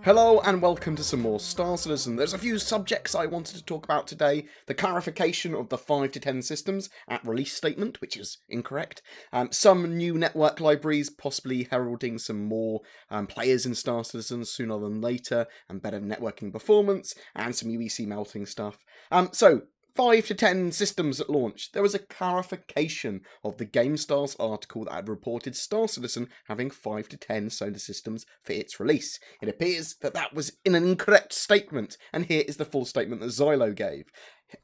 Hello and welcome to some more Star Citizen. There's a few subjects I wanted to talk about today. The clarification of the 5 to 10 systems at release statement, which is incorrect. Some new network libraries, possibly heralding some more players in Star Citizen sooner than later, and better networking performance, and some UEC melting stuff. So 5 to 10 systems at launch. There was a clarification of the GameStars article that had reported Star Citizen having 5 to 10 solar systems for its release. It appears that that was in an incorrect statement, and here is the full statement that Xylo gave.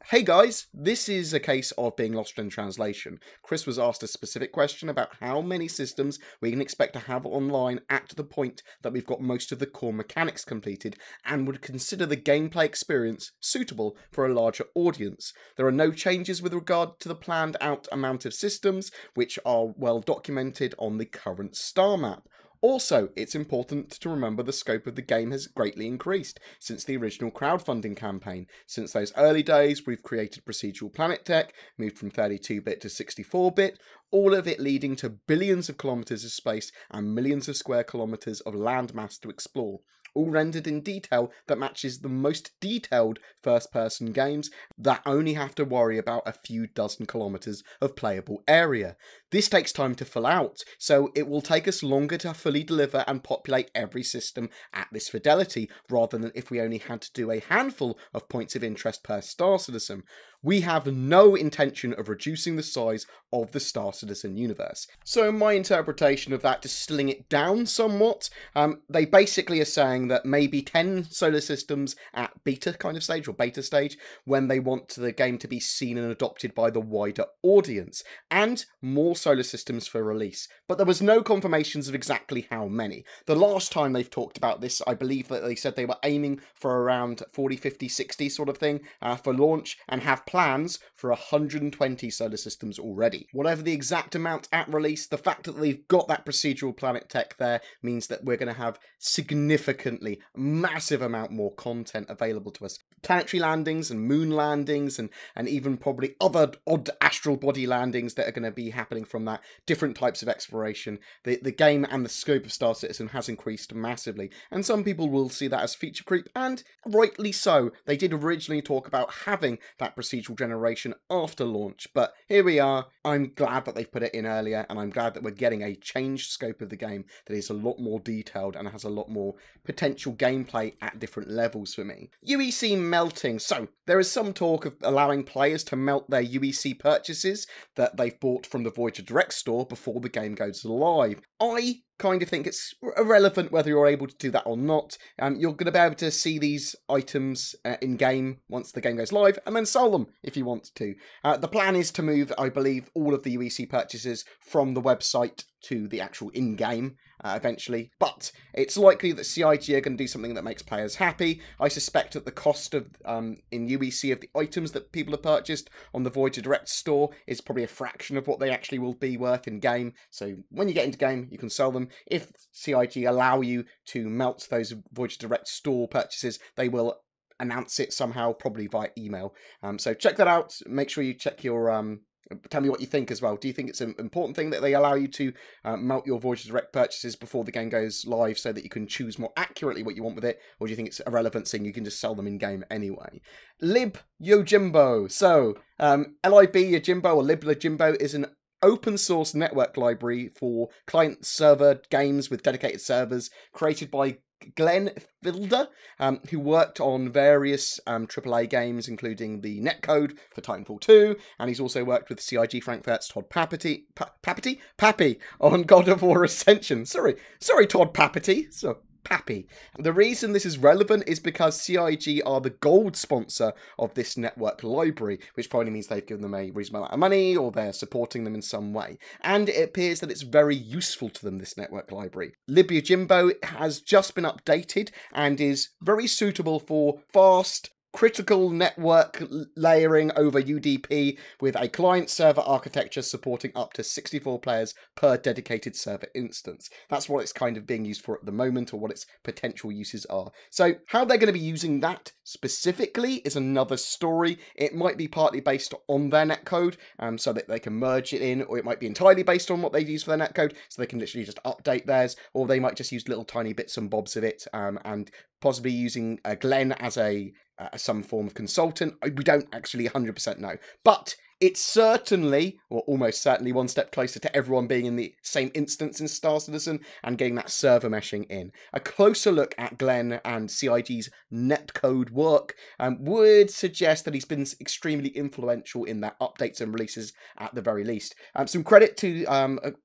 Hey guys, this is a case of being lost in translation. Chris was asked a specific question about how many systems we can expect to have online at the point that we've got most of the core mechanics completed and would consider the gameplay experience suitable for a larger audience. There are no changes with regard to the planned out amount of systems, which are well documented on the current star map. Also, it's important to remember the scope of the game has greatly increased since the original crowdfunding campaign. Since those early days, we've created procedural planet tech, moved from 32-bit to 64-bit, all of it leading to billions of kilometres of space and millions of square kilometres of landmass to explore, all rendered in detail that matches the most detailed first-person games that only have to worry about a few dozen kilometres of playable area. This takes time to fill out, so it will take us longer to fully deliver and populate every system at this fidelity, rather than if we only had to do a handful of points of interest per Star Citizen. We have no intention of reducing the size of the Star Citizen universe. So my interpretation of that, distilling it down somewhat, they basically are saying that maybe 10 solar systems at beta kind of stage, or beta stage, when they want the game to be seen and adopted by the wider audience, and more solar systems for release. But there was no confirmations of exactly how many. The last time they've talked about this, I believe that they said they were aiming for around 40, 50, 60 sort of thing for launch, and have plans for 120 solar systems already. Whatever the exact amount at release, the fact that they've got that procedural planet tech there means that we're going to have significantly massive amount more content available to us. Planetary landings and moon landings and even probably other odd astral body landings that are going to be happening from that, different types of exploration. The game and the scope of Star Citizen has increased massively, and some people will see that as feature creep, and rightly so. They did originally talk about having that procedural generation after launch, but here we are. I'm glad that they've put it in earlier, and I'm glad that we're getting a changed scope of the game that is a lot more detailed and has a lot more potential gameplay at different levels for me. UEC melting. So there is some talk of allowing players to melt their UEC purchases that they've bought from the Voyager Direct store before the game goes live. I kind of think it's irrelevant whether you're able to do that or not. You're going to be able to see these items in-game once the game goes live, and then sell them if you want to. The plan is to move, I believe, all of the UEC purchases from the website to the actual in-game eventually, but it's likely that CIG are going to do something that makes players happy. I suspect that the cost of in UEC of the items that people have purchased on the Voyager Direct store is probably a fraction of what they actually will be worth in game, so when you get into game you can sell them. If CIG allow you to melt those Voyager Direct store purchases, they will announce it somehow, probably via email. So check that out. Make sure you check your tell me what you think as well. Do you think it's an important thing that they allow you to melt your Voyager Direct purchases before the game goes live so that you can choose more accurately what you want with it? Or do you think it's irrelevant seeing you can just sell them in-game anyway? Lib Yojimbo. So, LIB Yojimbo or Lib Yojimbo is an open source network library for client-server games with dedicated servers created by Glenn Filder, who worked on various AAA games, including the netcode for Titanfall 2, and he's also worked with CIG Frankfurt's Todd Pappy on God of War Ascension. Sorry, Todd Pappy. So Pappy. The reason this is relevant is because CIG are the gold sponsor of this network library, which probably means they've given them a reasonable amount of money or they're supporting them in some way. And it appears that it's very useful to them, this network library. Libyojimbo has just been updated and is very suitable for fast, critical network layering over UDP with a client-server architecture supporting up to 64 players per dedicated server instance. That's what it's kind of being used for at the moment, or what its potential uses are. So how they're going to be using that specifically is another story. It might be partly based on their netcode, so that they can merge it in, or it might be entirely based on what they've used for their netcode, so they can literally just update theirs, or they might just use little tiny bits and bobs of it, and possibly using Glenn as some form of consultant. We don't actually 100% know, but it's certainly, or almost certainly, one step closer to everyone being in the same instance in Star Citizen and getting that server meshing in. A closer look at Glenn and CIG's netcode work would suggest that he's been extremely influential in their updates and releases at the very least. Some credit to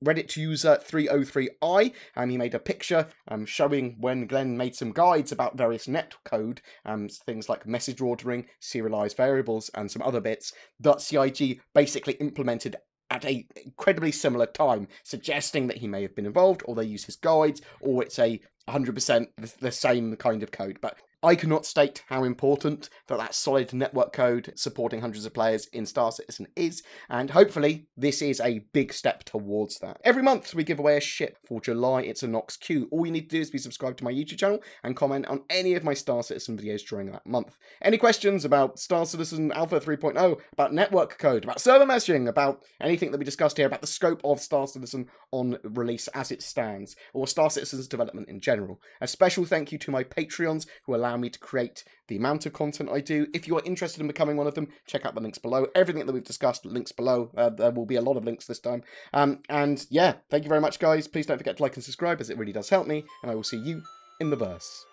Reddit user 303i. He made a picture showing when Glenn made some guides about various netcode, things like message ordering, serialized variables, and some other bits that CIG basically implemented at a incredibly similar time, suggesting that he may have been involved, or they use his guides, or it's a 100% the same kind of code. But I cannot state how important that solid network code supporting hundreds of players in Star Citizen is, and hopefully this is a big step towards that. Every month we give away a ship. For July, it's a Nox Q. All you need to do is be subscribed to my YouTube channel and comment on any of my Star Citizen videos during that month. Any questions about Star Citizen Alpha 3.0, about network code, about server meshing, about anything that we discussed here, about the scope of Star Citizen on release as it stands, or Star Citizen's development in general. A special thank you to my Patreons who allow me to create the amount of content I do. If you are interested in becoming one of them, check out the links below. Everything that we've discussed, links below. There will be a lot of links this time. And yeah, thank you very much, guys. Please don't forget to like and subscribe, as it really does help me, and I will see you in the verse.